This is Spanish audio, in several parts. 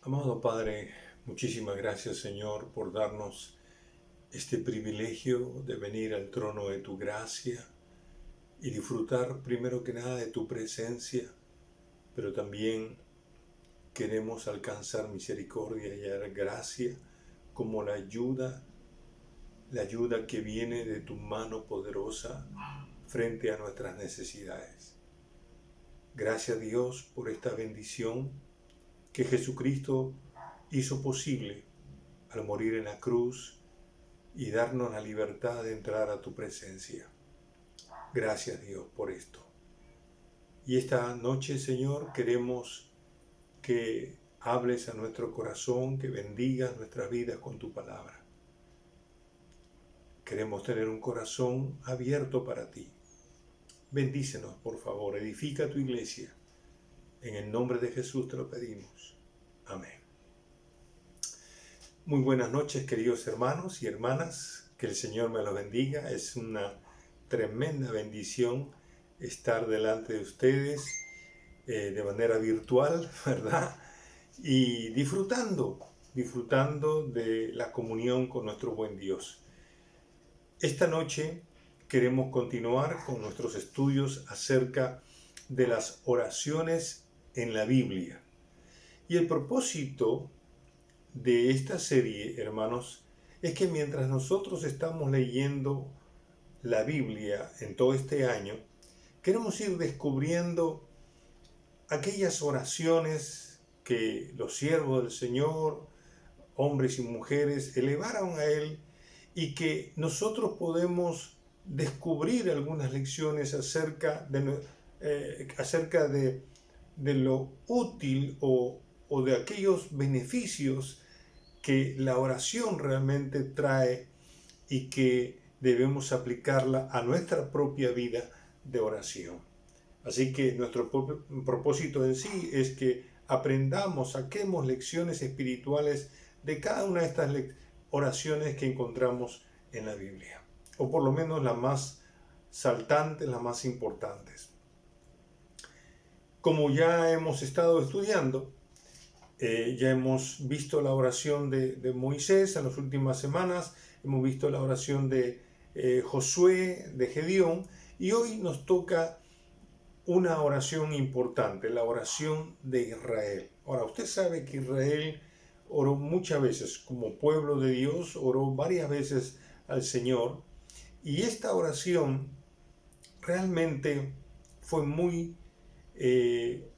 Amado Padre, muchísimas gracias, Señor, por darnos este privilegio de venir al trono de tu gracia y disfrutar primero que nada de tu presencia, pero también queremos alcanzar misericordia y hallar gracia como la ayuda que viene de tu mano poderosa frente a nuestras necesidades. Gracias, Dios, por esta bendición que Jesucristo hizo posible al morir en la cruz y darnos la libertad de entrar a tu presencia. Gracias, Dios, por esto. Y esta noche, Señor, queremos que hables a nuestro corazón, que bendigas nuestras vidas con tu palabra. Queremos tener un corazón abierto para ti. Bendícenos, por favor, edifica tu iglesia. En el nombre de Jesús te lo pedimos. Amén. Muy buenas noches, queridos hermanos y hermanas. Que el Señor me los bendiga. Es una tremenda bendición estar delante de ustedes de manera virtual, ¿verdad? Y disfrutando de la comunión con nuestro buen Dios. Esta noche queremos continuar con nuestros estudios acerca de las oraciones en la Biblia. Y el propósito de esta serie, hermanos, es que mientras nosotros estamos leyendo la Biblia en todo este año, queremos ir descubriendo aquellas oraciones que los siervos del Señor, hombres y mujeres, elevaron a Él y que nosotros podemos descubrir algunas lecciones acerca de lo útil o de aquellos beneficios que la oración realmente trae y que debemos aplicarla a nuestra propia vida de oración. Así que nuestro propósito en sí es que aprendamos, saquemos lecciones espirituales de cada una de estas oraciones que encontramos en la Biblia, o por lo menos las más saltantes, las más importantes. Como ya hemos estado estudiando, ya hemos visto la oración de Moisés en las últimas semanas, hemos visto la oración de Josué, de Gedeón, y hoy nos toca una oración importante, la oración de Israel. Ahora, usted sabe que Israel oró muchas veces, como pueblo de Dios, oró varias veces al Señor, y esta oración realmente fue muy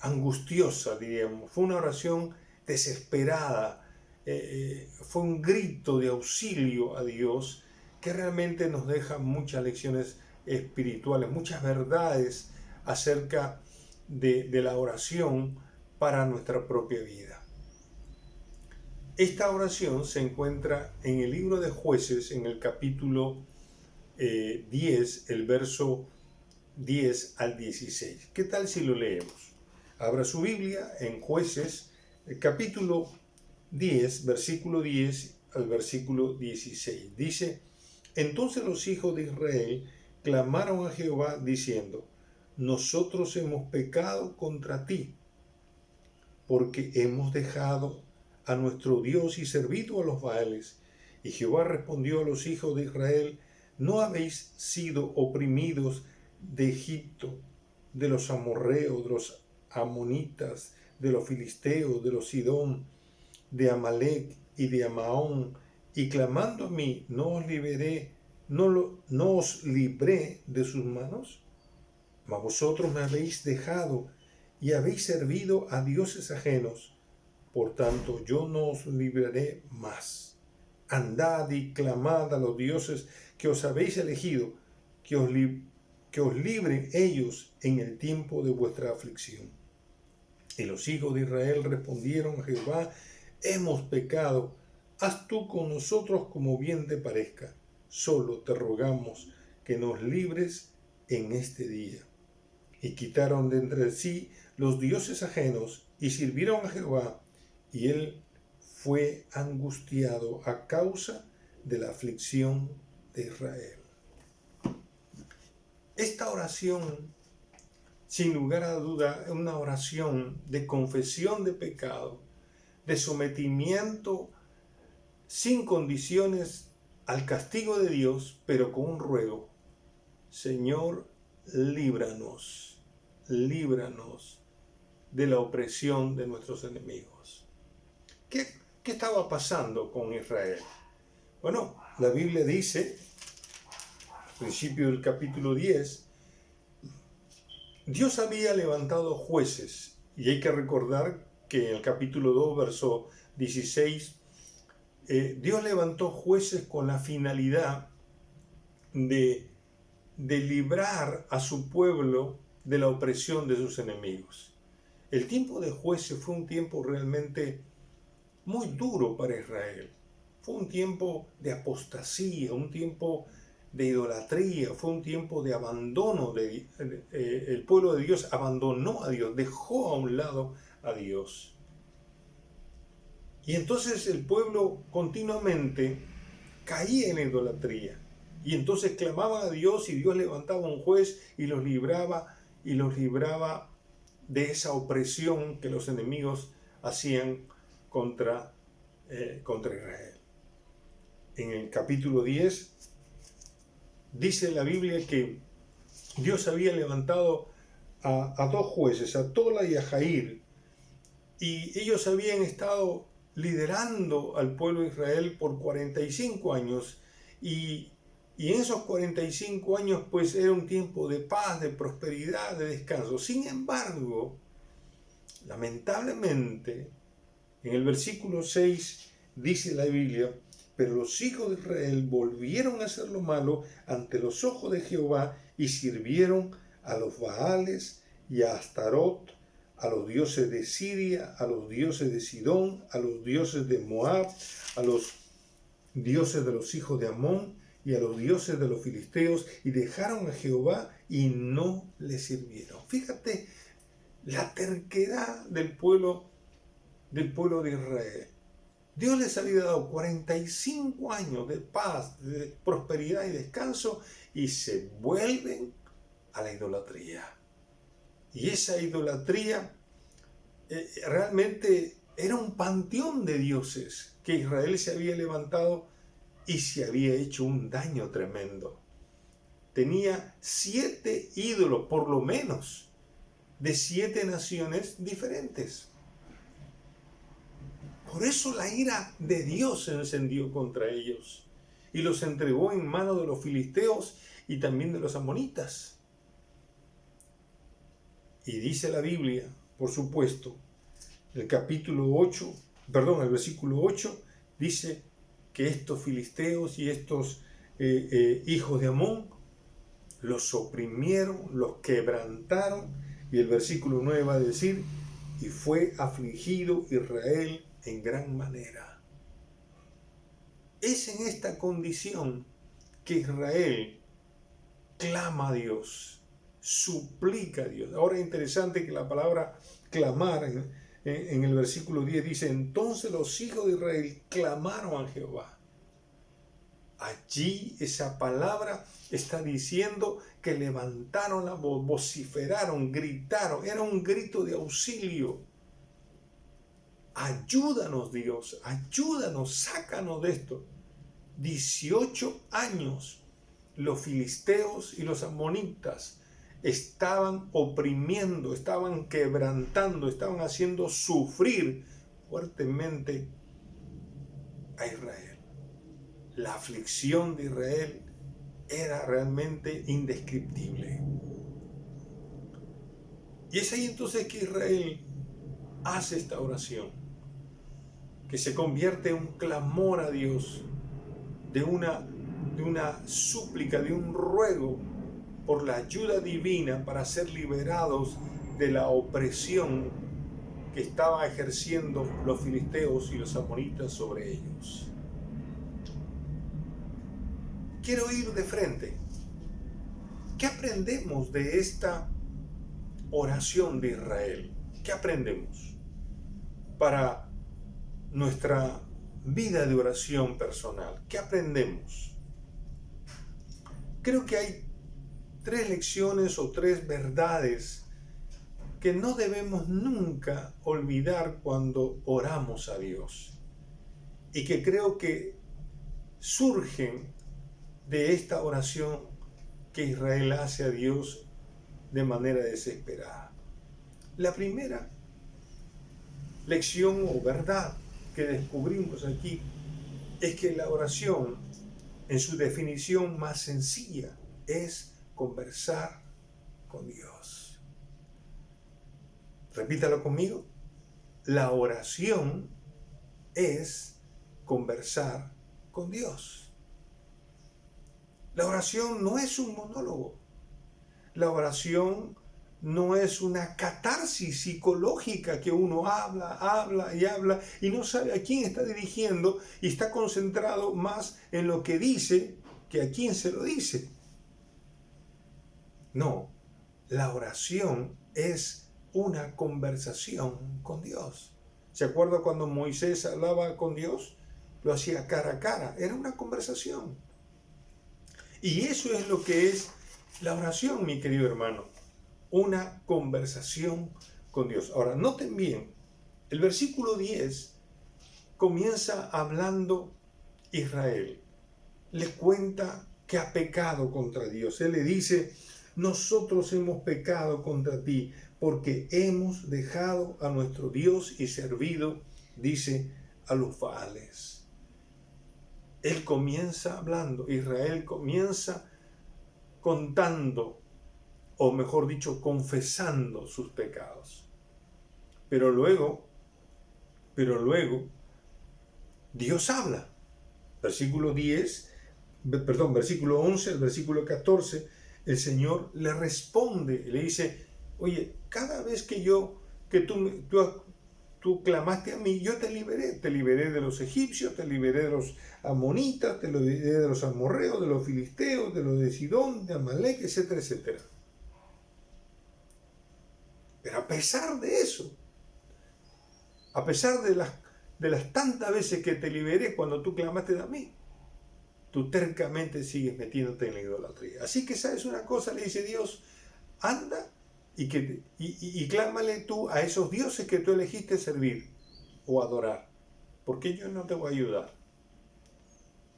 angustiosa, diríamos. Fue una oración desesperada, fue un grito de auxilio a Dios que realmente nos deja muchas lecciones espirituales, muchas verdades acerca de la oración para nuestra propia vida. Esta oración se encuentra en el libro de Jueces, en el capítulo 10, el verso 10 al 16. ¿Qué tal si lo leemos? Abra su Biblia en Jueces, el capítulo 10, versículo 10 al versículo 16. Dice: Entonces los hijos de Israel clamaron a Jehová diciendo: Nosotros hemos pecado contra ti, porque hemos dejado a nuestro Dios y servido a los Baales. Y Jehová respondió a los hijos de Israel: ¿No habéis sido oprimidos de Egipto, de los amorreos, de los amonitas, de los filisteos, de los sidón, de Amalec y de Amaón, y clamando a mí, no os libré de sus manos? Mas vosotros me habéis dejado y habéis servido a dioses ajenos. Por tanto, yo no os libraré más. Andad y clamad a los dioses que os habéis elegido, que os libren ellos en el tiempo de vuestra aflicción. Y los hijos de Israel respondieron a Jehová: Hemos pecado, haz tú con nosotros como bien te parezca. Solo te rogamos que nos libres en este día. Y quitaron de entre sí los dioses ajenos y sirvieron a Jehová, y él fue angustiado a causa de la aflicción de Israel. Esta oración, sin lugar a duda, es una oración de confesión de pecado, de sometimiento sin condiciones al castigo de Dios, pero con un ruego: Señor, líbranos, líbranos de la opresión de nuestros enemigos. ¿Qué estaba pasando con Israel? Bueno, la Biblia dice, al principio del capítulo 10, Dios había levantado jueces, y hay que recordar que en el capítulo 2, verso 16, Dios levantó jueces con la finalidad de librar a su pueblo de la opresión de sus enemigos. El tiempo de jueces fue un tiempo realmente muy duro para Israel. Fue un tiempo de apostasía, un tiempo de idolatría, fue un tiempo de abandono. El pueblo de Dios abandonó a Dios, dejó a un lado a Dios. Y entonces el pueblo continuamente caía en la idolatría. Y entonces clamaban a Dios, y Dios levantaba un juez y los libraba de esa opresión que los enemigos hacían contra Israel. En el capítulo 10 dice la Biblia que Dios había levantado a dos jueces, a Tola y a Jair, y ellos habían estado liderando al pueblo de Israel por 45 años, y en esos 45 años pues era un tiempo de paz, de prosperidad, de descanso. Sin embargo, lamentablemente, en el versículo 6 dice la Biblia: pero los hijos de Israel volvieron a hacer lo malo ante los ojos de Jehová, y sirvieron a los Baales y a Astarot, a los dioses de Siria, a los dioses de Sidón, a los dioses de Moab, a los dioses de los hijos de Amón y a los dioses de los filisteos, y dejaron a Jehová y no le sirvieron. Fíjate la terquedad del pueblo de Israel. Dios les había dado 45 años de paz, de prosperidad y descanso, y se vuelven a la idolatría. Y esa idolatría realmente era un panteón de dioses que Israel se había levantado y se había hecho un daño tremendo. Tenía 7 ídolos, por lo menos, de 7 naciones diferentes. Por eso la ira de Dios se encendió contra ellos y los entregó en manos de los filisteos y también de los amonitas. Y dice la Biblia, por supuesto, el versículo 8 dice que estos filisteos y estos hijos de Amón los oprimieron, los quebrantaron, y el versículo 9 va a decir: y fue afligido Israel en gran manera. Es en esta condición que Israel clama a Dios, suplica a Dios. Ahora es interesante que la palabra clamar en el versículo 10 dice: entonces los hijos de Israel clamaron a Jehová. Allí esa palabra está diciendo que levantaron la voz, vociferaron, gritaron. Era un grito de auxilio. Ayúdanos, Dios, ayúdanos, sácanos de esto. 18 años los filisteos y los amonitas estaban oprimiendo, estaban quebrantando, estaban haciendo sufrir fuertemente a Israel. La aflicción de Israel era realmente indescriptible. Y es ahí entonces que Israel hace esta oración, que se convierte en un clamor a Dios, de una súplica, de un ruego por la ayuda divina para ser liberados de la opresión que estaban ejerciendo los filisteos y los amonitas sobre ellos. Quiero ir de frente. ¿Qué aprendemos de esta oración de Israel? ¿Qué aprendemos para nuestra vida de oración personal? ¿Qué aprendemos? Creo que hay 3 lecciones o 3 verdades que no debemos nunca olvidar cuando oramos a Dios y que creo que surgen de esta oración que Israel hace a Dios de manera desesperada. La primera lección o verdad que descubrimos aquí es que la oración, en su definición más sencilla, es conversar con Dios. Repítalo conmigo. La oración es conversar con Dios. La oración no es un monólogo. La oración no es una catarsis psicológica que uno habla y no sabe a quién está dirigiendo y está concentrado más en lo que dice que a quién se lo dice. No, la oración es una conversación con Dios. ¿Se acuerda cuando Moisés hablaba con Dios? Lo hacía cara a cara, era una conversación. Y eso es lo que es la oración, mi querido hermano, una conversación con Dios. Ahora, noten bien, el versículo 10 comienza hablando Israel. Le cuenta que ha pecado contra Dios. Él le dice, nosotros hemos pecado contra ti porque hemos dejado a nuestro Dios y servido, dice, a los Baales. Él comienza hablando, Israel comienza contando, o mejor dicho, confesando sus pecados. Pero luego, Dios habla. Versículo 11, el versículo 14, el Señor le responde, le dice, oye, cada vez que tú clamaste a mí, yo te liberé de los egipcios, te liberé de los amonitas, te liberé de los amorreos, de los filisteos, de los de Sidón, de Amalek, etcétera, etcétera. Pero a pesar de eso, a pesar de las tantas veces que te liberé cuando tú clamaste a mí, tú tercamente sigues metiéndote en la idolatría. Así que, ¿sabes una cosa? Le dice Dios, anda y clámale tú a esos dioses que tú elegiste servir o adorar, porque yo no te voy a ayudar.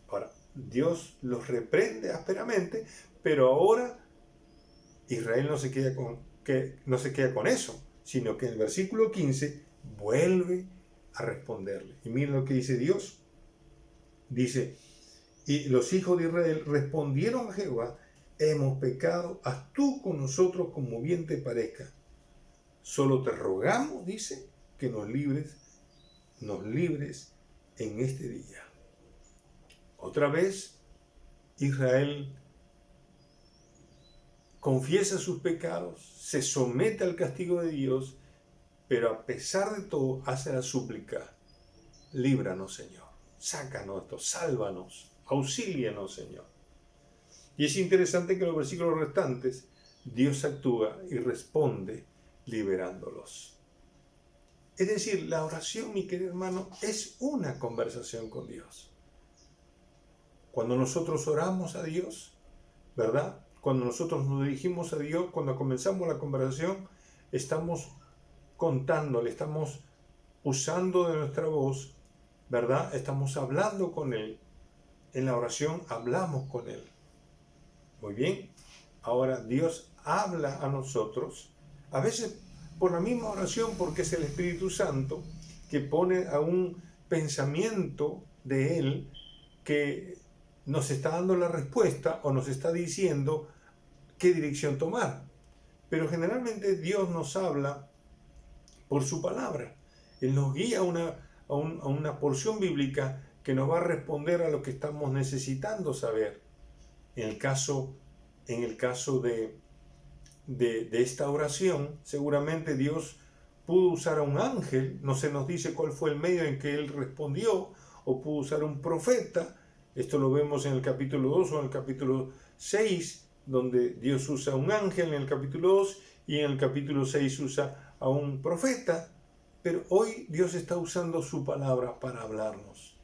Ahora, Dios los reprende ásperamente, pero ahora Israel no se queda con eso, sino que en el versículo 15 vuelve a responderle. Y miren lo que dice Dios. Dice, y los hijos de Israel respondieron a Jehová, hemos pecado, haz tú con nosotros como bien te parezca. Solo te rogamos, dice, que nos libres en este día. Otra vez, Israel confiesa sus pecados, se somete al castigo de Dios, pero a pesar de todo hace la súplica, líbranos, Señor, sácanos esto, sálvanos, auxílianos, Señor. Y es interesante que en los versículos restantes Dios actúa y responde liberándolos. Es decir, la oración, mi querido hermano, es una conversación con Dios. Cuando nosotros oramos a Dios, ¿verdad? Cuando nosotros nos dirigimos a Dios, cuando comenzamos la conversación, estamos contándole, estamos usando de nuestra voz, ¿verdad? Estamos hablando con Él. En la oración hablamos con Él. Muy bien. Ahora Dios habla a nosotros, a veces por la misma oración, porque es el Espíritu Santo que pone a un pensamiento de Él que nos está dando la respuesta o nos está diciendo qué dirección tomar. Pero generalmente Dios nos habla por su palabra. Él nos guía a una porción bíblica que nos va a responder a lo que estamos necesitando saber. En el caso de esta oración, seguramente Dios pudo usar a un ángel, no se nos dice cuál fue el medio en que él respondió, o pudo usar un profeta. Esto lo vemos en el capítulo 2 o en el capítulo 6, donde Dios usa a un ángel en el capítulo 2 y en el capítulo 6 usa a un profeta. Pero hoy Dios está usando su palabra para hablarnos.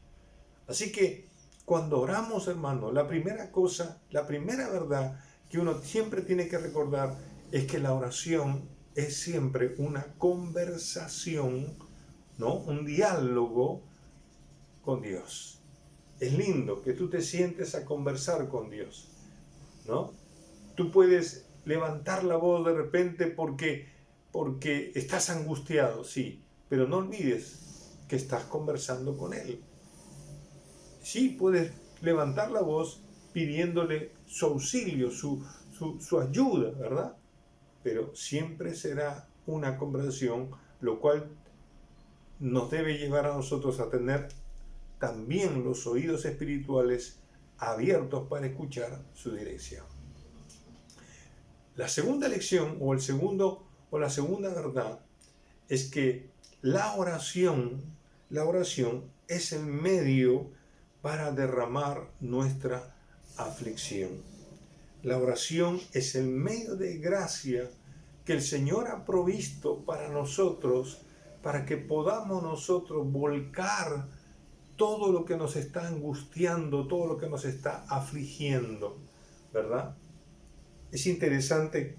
Así que cuando oramos, hermano, la primera verdad que uno siempre tiene que recordar es que la oración es siempre una conversación, ¿no? Un diálogo con Dios. Es lindo que tú te sientes a conversar con Dios, ¿no? Tú puedes levantar la voz de repente porque estás angustiado, sí, pero no olvides que estás conversando con Él. Sí, puedes levantar la voz pidiéndole su auxilio, su ayuda, ¿verdad? Pero siempre será una conversación, lo cual nos debe llevar a nosotros a tener también los oídos espirituales abiertos para escuchar su dirección. La segunda lección o la segunda verdad es que la oración es el medio para derramar nuestra aflicción. La oración es el medio de gracia que el Señor ha provisto para nosotros, para que podamos nosotros volcar todo lo que nos está angustiando, todo lo que nos está afligiendo, ¿verdad? Es interesante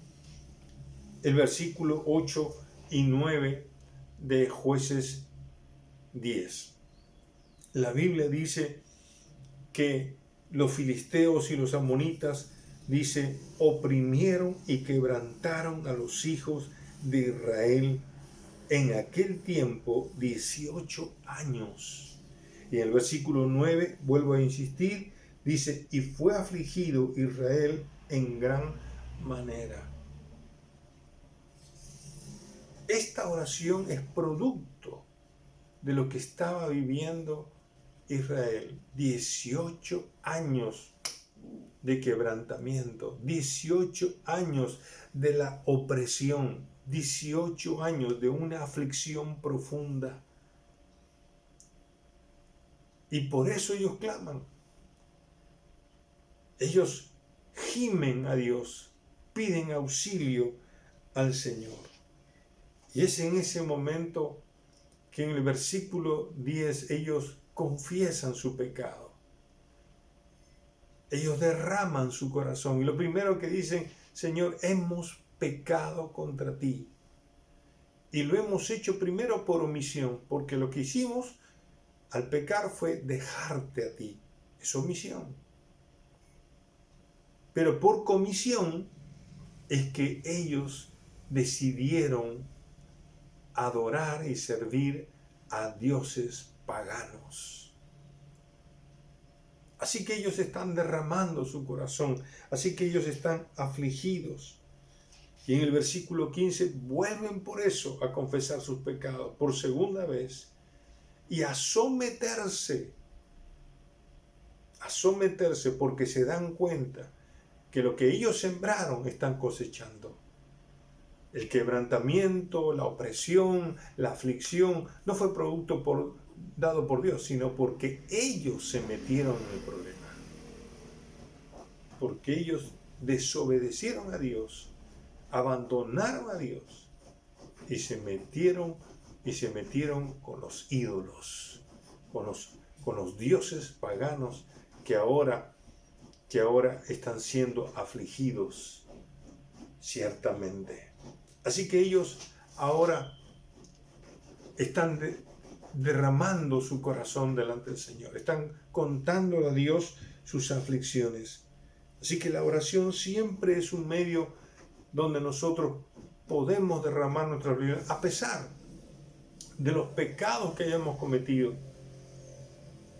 el versículo 8 y 9 de Jueces 10. La Biblia dice que los filisteos y los amonitas, dice, oprimieron y quebrantaron a los hijos de Israel en aquel tiempo 18 años. Y en el versículo 9, vuelvo a insistir, dice, y fue afligido Israel en gran manera. Esta oración es producto de lo que estaba viviendo Israel. 18 años de quebrantamiento, 18 años de la opresión, 18 años de una aflicción profunda. Y por eso ellos claman. Ellos gimen a Dios, piden auxilio al Señor. Y es en ese momento que en el versículo 10 ellos confiesan su pecado. Ellos derraman su corazón y lo primero que dicen, Señor, hemos pecado contra ti. Y lo hemos hecho primero por omisión, porque lo que hicimos al pecar fue dejarte a ti. Es omisión. Pero por comisión es que ellos decidieron adorar y servir a dioses paganos. Así que ellos están derramando su corazón, así que ellos están afligidos. Y en el versículo 15 vuelven por eso a confesar sus pecados por segunda vez y a someterse porque se dan cuenta que lo que ellos sembraron están cosechando. El quebrantamiento, la opresión, la aflicción no fue producto dado por Dios, sino porque ellos se metieron en el problema. Porque ellos desobedecieron a Dios, abandonaron a Dios y se metieron con los ídolos, con los dioses paganos que ahora están siendo afligidos ciertamente. Así que ellos ahora están derramando su corazón delante del Señor, están contando a Dios sus aflicciones. Así que la oración siempre es un medio donde nosotros podemos derramar nuestra aflicción, a pesar de los pecados que hayamos cometido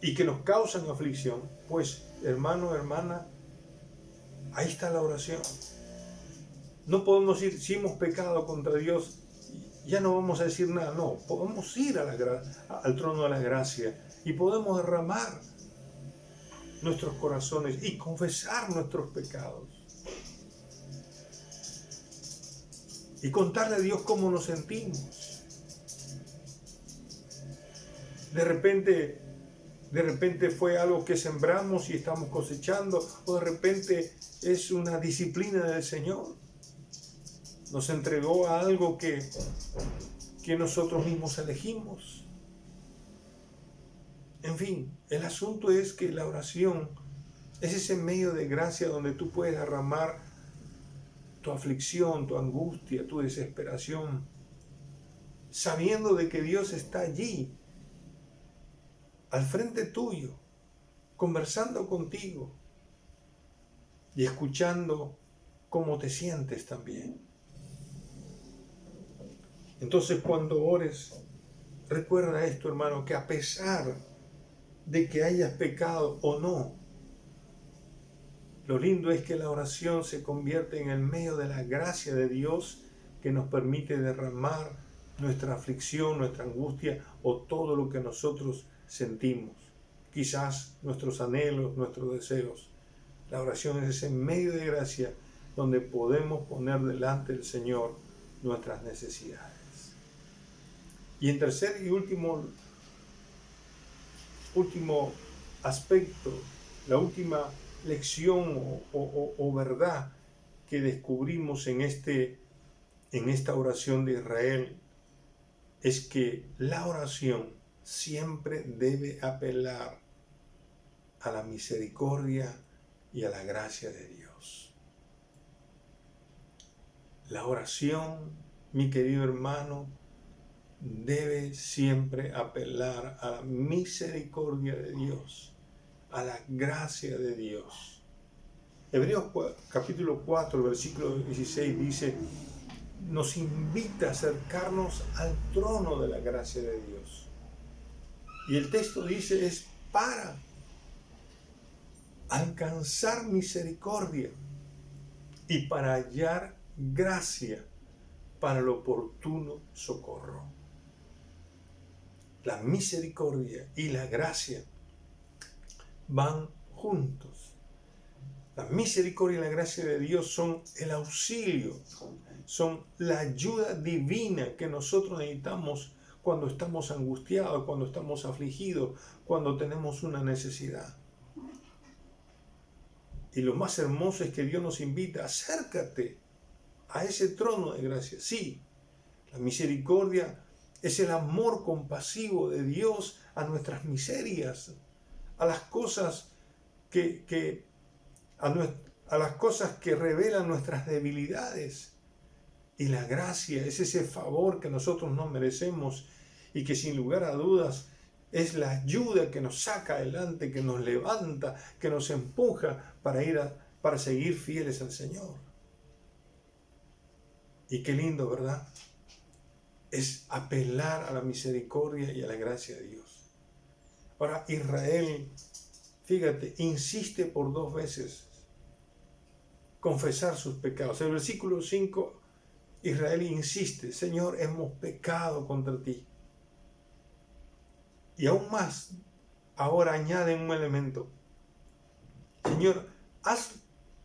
y que nos causan aflicción. Pues, hermano, hermana, ahí está la oración. No podemos ir, si hemos pecado contra Dios, ya no vamos a decir nada. No, podemos ir al trono de la gracia y podemos derramar nuestros corazones y confesar nuestros pecados. Y contarle a Dios cómo nos sentimos. De repente fue algo que sembramos y estamos cosechando, o de repente es una disciplina del Señor. Nos entregó a algo que nosotros mismos elegimos. En fin, el asunto es que la oración es ese medio de gracia donde tú puedes derramar tu aflicción, tu angustia, tu desesperación, sabiendo de que Dios está allí, al frente tuyo, conversando contigo y escuchando cómo te sientes también. Entonces, cuando ores, recuerda esto, hermano, que a pesar de que hayas pecado o no, lo lindo es que la oración se convierte en el medio de la gracia de Dios que nos permite derramar nuestra aflicción, nuestra angustia o todo lo que nosotros sentimos. Quizás nuestros anhelos, nuestros deseos. La oración es ese medio de gracia donde podemos poner delante del Señor nuestras necesidades. Y en tercer y último aspecto, la última lección o verdad que descubrimos en esta oración de Israel es que la oración siempre debe apelar a la misericordia y a la gracia de Dios. La oración, mi querido hermano, debe siempre apelar a la misericordia de Dios, a la gracia de Dios. Hebreos capítulo 4, versículo 16 dice, nos invita a acercarnos al trono de la gracia de Dios. Y el texto dice, es para alcanzar misericordia y para hallar gracia para el oportuno socorro. La misericordia y la gracia van juntos. La misericordia y la gracia de Dios son el auxilio, son la ayuda divina que nosotros necesitamos cuando estamos angustiados, cuando estamos afligidos, cuando tenemos una necesidad. Y lo más hermoso es que Dios nos invita, acércate a ese trono de gracia. Sí, la misericordia es el amor compasivo de Dios a nuestras miserias, a las cosas a las cosas que revelan nuestras debilidades. Y la gracia es ese favor que nosotros no merecemos y que sin lugar a dudas es la ayuda que nos saca adelante, que nos levanta, que nos empuja para seguir fieles al Señor. Y qué lindo, ¿verdad? Es apelar a la misericordia y a la gracia de Dios. Ahora, Israel, fíjate, insiste por 2 veces confesar sus pecados. En el versículo 5, Israel insiste, Señor, hemos pecado contra ti. Y aún más, ahora añaden un elemento. Señor, haz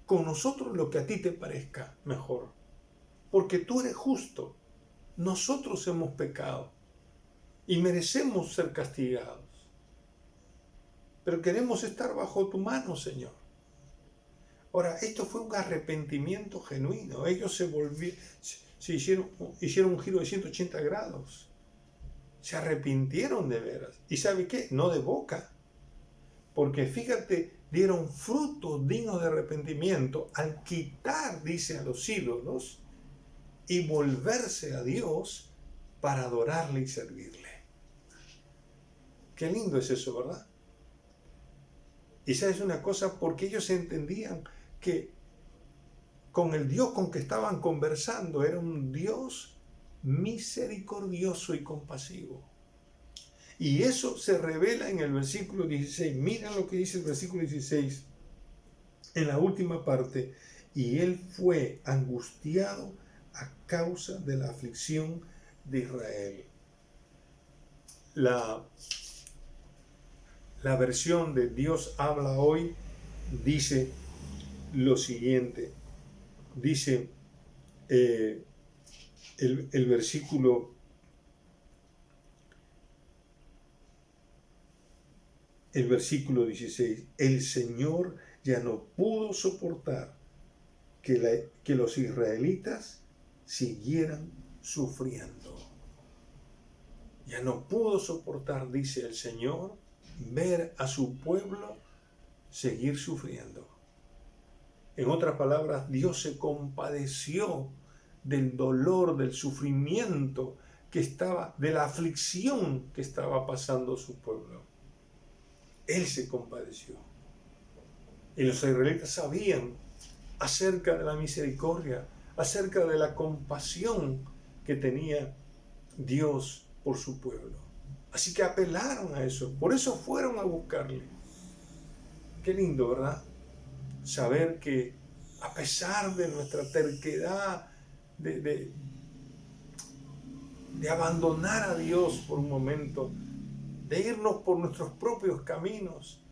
con nosotros lo que a ti te parezca mejor, porque tú eres justo. Nosotros hemos pecado y merecemos ser castigados. Pero queremos estar bajo tu mano, Señor. Ahora, esto fue un arrepentimiento genuino. Ellos hicieron un giro de 180 grados. Se arrepintieron de veras. ¿Y sabe qué? No de boca. Porque fíjate, dieron frutos dignos de arrepentimiento al quitar, dice, a los ídolos y volverse a Dios para adorarle y servirle. Qué lindo es eso, ¿verdad? Y sabes una cosa, porque ellos entendían que con el Dios con que estaban conversando era un Dios misericordioso y compasivo. Y eso se revela en el versículo 16. Mira lo que dice el versículo 16 en la última parte. Y él fue angustiado a causa de la aflicción de Israel. La versión de Dios habla hoy dice lo siguiente. Dice el versículo 16. El Señor ya no pudo soportar que los israelitas siguieran sufriendo. Ya no pudo soportar, dice el Señor, ver a su pueblo seguir sufriendo. En otras palabras, Dios se compadeció del dolor, del sufrimiento de la aflicción que estaba pasando su pueblo. Él se compadeció. Y los israelitas sabían acerca de la misericordia, acerca de la compasión que tenía Dios por su pueblo. Así que apelaron a eso, por eso fueron a buscarle. Qué lindo, ¿verdad? Saber que a pesar de nuestra terquedad, de abandonar a Dios por un momento, de irnos por nuestros propios caminos,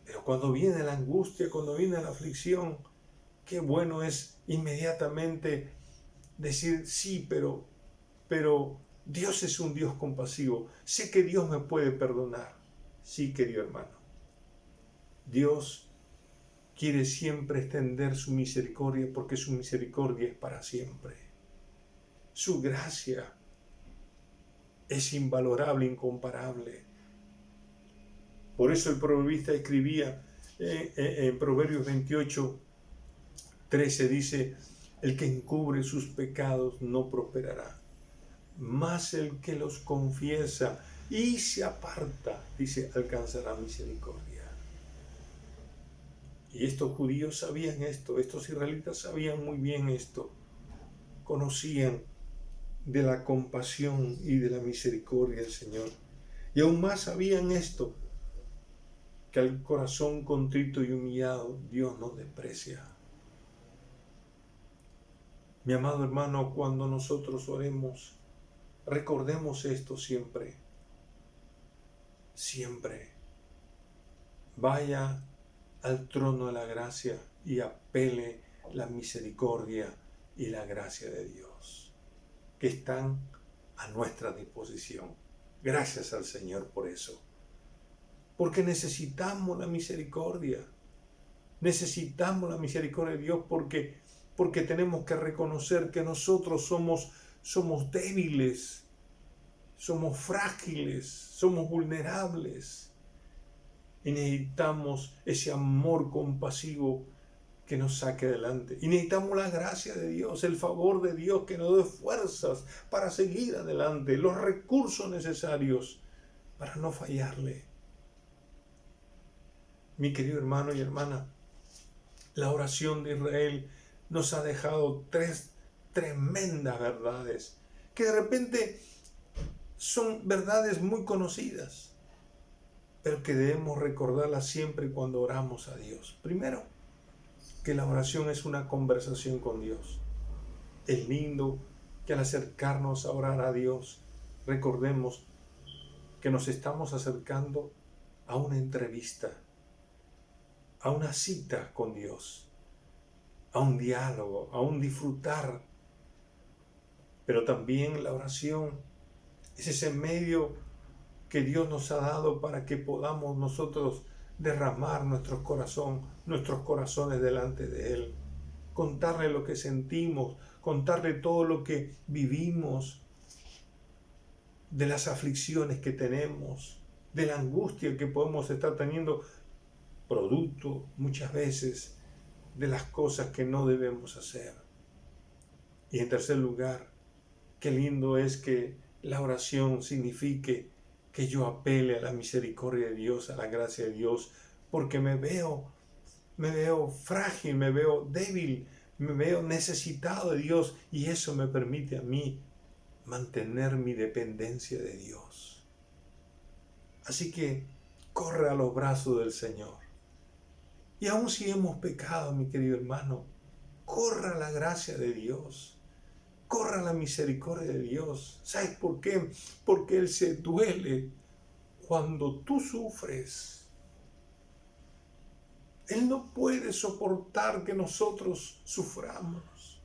pero cuando viene la angustia, cuando viene la aflicción, qué bueno es inmediatamente decir, sí, pero Dios es un Dios compasivo. Sé que Dios me puede perdonar. Sí, querido hermano. Dios quiere siempre extender su misericordia porque su misericordia es para siempre. Su gracia es invalorable, incomparable. Por eso el proverbista escribía en Proverbios 28:13 dice, el que encubre sus pecados no prosperará, mas el que los confiesa y se aparta, dice, alcanzará misericordia. Y estos judíos sabían esto, estos israelitas sabían muy bien esto, conocían de la compasión y de la misericordia del Señor. Y aún más sabían esto, que al corazón contrito y humillado Dios no desprecia. Mi amado hermano, cuando nosotros oremos, recordemos esto siempre. Siempre. Vaya al trono de la gracia y apele la misericordia y la gracia de Dios, que están a nuestra disposición. Gracias al Señor por eso. Porque necesitamos la misericordia. Necesitamos la misericordia de Dios porque tenemos que reconocer que nosotros somos débiles, somos frágiles, somos vulnerables. Y necesitamos ese amor compasivo que nos saque adelante. Y necesitamos la gracia de Dios, el favor de Dios que nos dé fuerzas para seguir adelante, los recursos necesarios para no fallarle. Mi querido hermano y hermana, la oración de Israel nos ha dejado 3 tremendas verdades que de repente son verdades muy conocidas, pero que debemos recordarlas siempre cuando oramos a Dios. Primero, que la oración es una conversación con Dios. Es lindo que al acercarnos a orar a Dios, recordemos que nos estamos acercando a una entrevista, a una cita con Dios, a un diálogo, a un disfrutar. Pero también la oración es ese medio que Dios nos ha dado para que podamos nosotros derramar nuestros corazones delante de Él, contarle lo que sentimos, contarle todo lo que vivimos, de las aflicciones que tenemos, de la angustia que podemos estar teniendo, producto muchas veces de las cosas que no debemos hacer. Y en tercer lugar, qué lindo es que la oración signifique que yo apele a la misericordia de Dios, a la gracia de Dios, porque me veo frágil, me veo débil, me veo necesitado de Dios, y eso me permite a mí mantener mi dependencia de Dios. Así que corre a los brazos del Señor. Y aun si hemos pecado, mi querido hermano, corra la gracia de Dios, corra la misericordia de Dios. ¿Sabes por qué? Porque Él se duele cuando tú sufres. Él no puede soportar que nosotros suframos.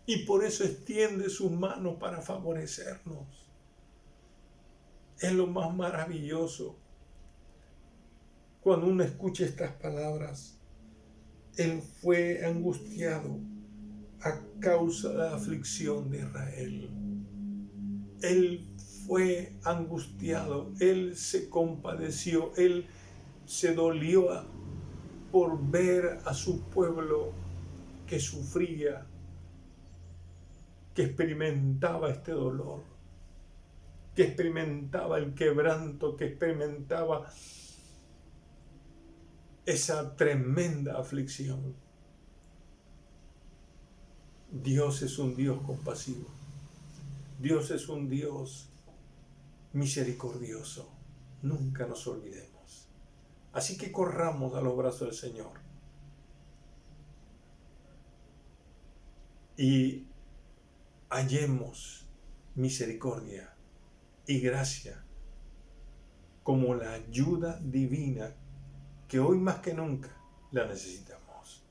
Y por eso extiende sus manos para favorecernos. Es lo más maravilloso. Cuando uno escucha estas palabras, Él fue angustiado a causa de la aflicción de Israel. Él fue angustiado, Él se compadeció, Él se dolió por ver a su pueblo que sufría, que experimentaba este dolor, que experimentaba el quebranto, que experimentaba esa tremenda aflicción. Dios es un Dios compasivo. Dios es un Dios misericordioso. Nunca nos olvidemos. Así que corramos a los brazos del Señor y hallemos misericordia y gracia como la ayuda divina que hoy más que nunca la necesitamos.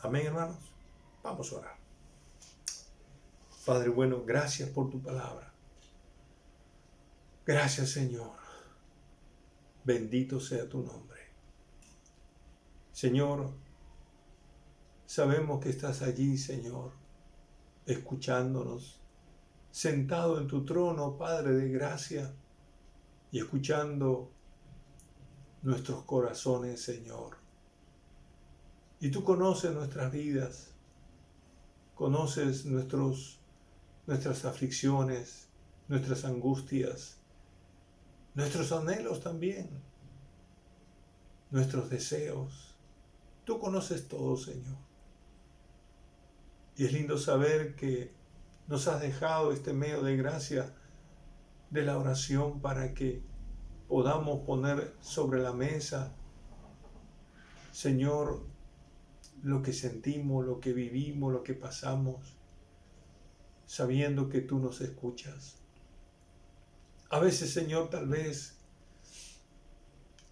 Amén, hermanos. Vamos a orar. Padre bueno, gracias por tu palabra. Gracias, Señor. Bendito sea tu nombre. Señor, sabemos que estás allí, Señor, escuchándonos, sentado en tu trono, Padre de gracia, y escuchando nuestros corazones, Señor. Y tú conoces nuestras vidas, conoces nuestras aflicciones, nuestras angustias, nuestros anhelos también, nuestros deseos. Tú conoces todo, Señor. Y es lindo saber que nos has dejado este medio de gracia de la oración para que podamos poner sobre la mesa, Señor, lo que sentimos, lo que vivimos, lo que pasamos, sabiendo que tú nos escuchas. A veces, Señor, tal vez,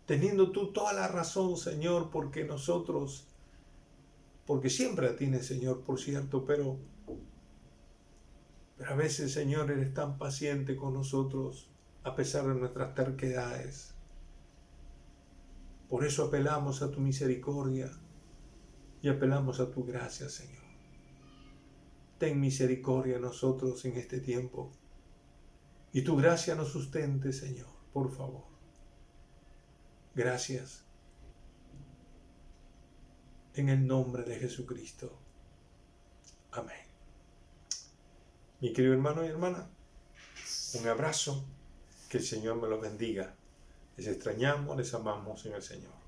teniendo tú toda la razón, Señor, porque siempre la tienes, Señor, por cierto, pero a veces, Señor, eres tan paciente con nosotros, a pesar de nuestras terquedades. Por eso apelamos a tu misericordia y apelamos a tu gracia, Señor. Ten misericordia de nosotros en este tiempo y tu gracia nos sustente, Señor, por favor. Gracias. En el nombre de Jesucristo. Amén. Mi querido hermano y hermana, un abrazo. Que el Señor me los bendiga. Les extrañamos, les amamos en el Señor.